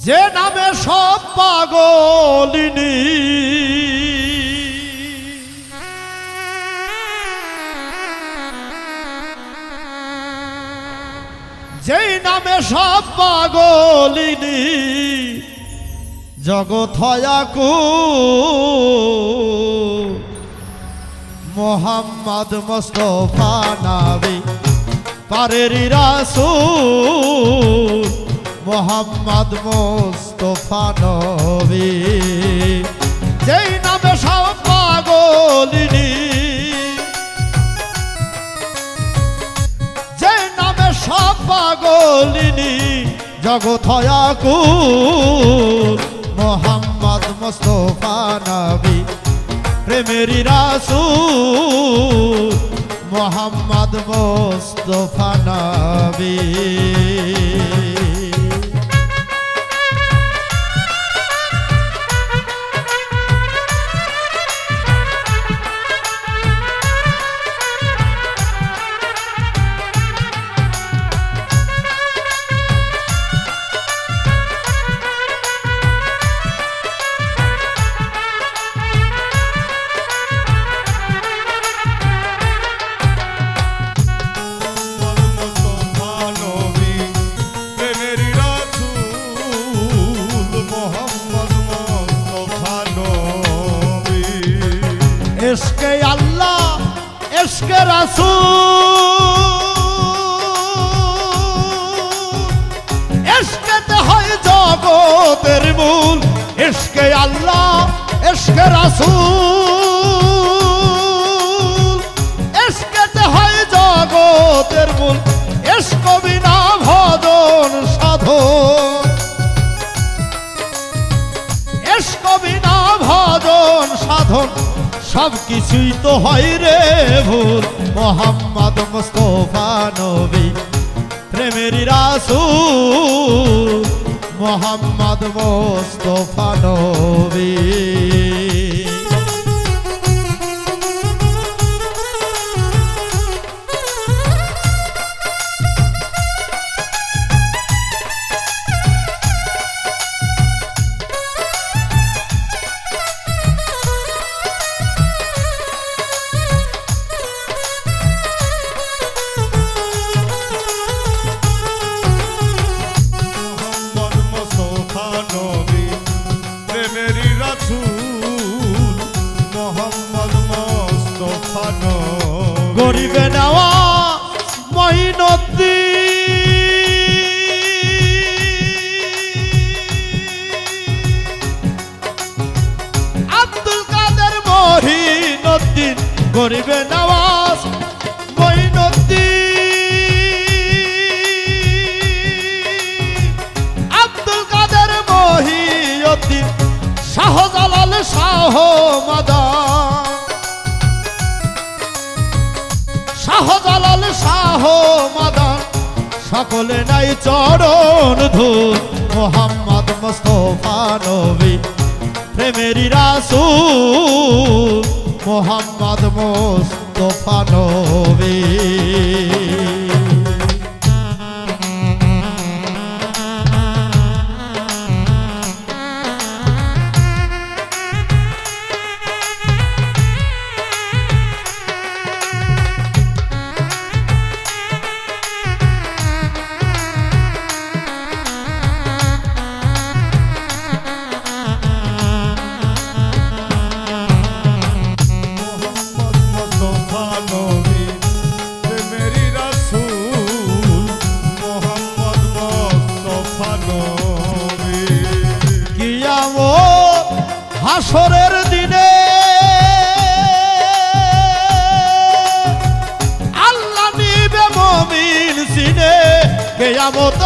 যে নামে সব পাগলিনী, যেই নামে সব পাগলিনী জগৎ হয়াকু মোহাম্মদ মুস্তাফা নবী পারেরি রাসূল মোহাম্মদ মুস্তাফা নবী। যেই নামে সব পাগলিনী, যেই নামে সব পাগলিনী জগৎ হয়াকু মোহাম্মদ মুস্তাফা নবী প্রেমেরি রাসূল মোহাম্মদ মুস্তাফা নবী। इश्क़े अल्लाह इश्क़े रसूल इश्क़े ते है जगतेर मूल। इश्क़े अल्लाह इश्क़े रसूल इश्क़े ते है जगतेर मूल। इश्क़ बिना भजन साधन, इश्क़ बिना भजन साधन सब কিছুই তো হয় রে ভুল। মোহাম্মদ মুস্তাফা নবী প্রেমেরি রাসূল মোহাম্মদ মুস্তাফা নবী। গরিবে নেওয়া মঈনুদ্দিন আব্দুল কাদের মঈনুদ্দিন গরিবে নওয়াজ মঈনুদ্দিন আব্দুল কাদের মঈনুদ্দিন শাহজালাল শাহ মাদান শাহজালাল শাহ মাদান সকলে নাই চরণ ধূল। মোহাম্মদ মুস্তাফা নবী প্রেমেরি রাসূল মোহাম্মদ মুস্তাফা নবী। হাসরের দিনে আল্লাহ নিবে মুমিন সিনে। কিয়ামত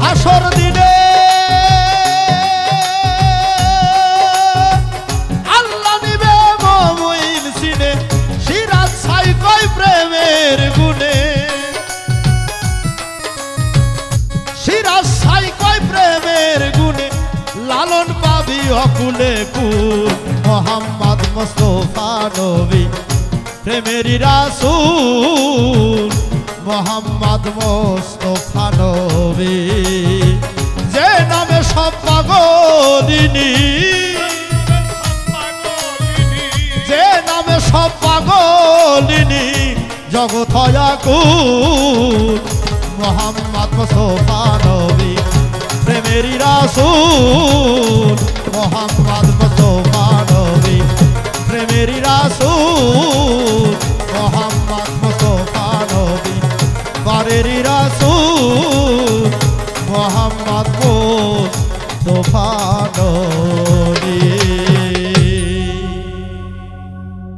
হাসর দিনে আল্লাহ নিবে মুমিন সিনে। সিরাজ ছাই কয় প্রেমের গুণে, সিরাজ ছাই কয় প্রেমের গুণে। লালন পাবি অকুলে কুল। মোহাম্মদ মুস্তাফা নবী প্রেমেরি রাসূল মোহাম্মদ মুস্তাফা নবী। যে নামে জগৎ হয়াকুল মোহাম্মদ মুস্তাফা নবী প্রেমেরই রাসূল মোহাম্মদ মুস্তাফা নবী প্রেমেরই রাসূল মোহাম্মদ মুস্তাফা নবী বারেরই রাসূল মোহাম্মদ মুস্তাফা নবী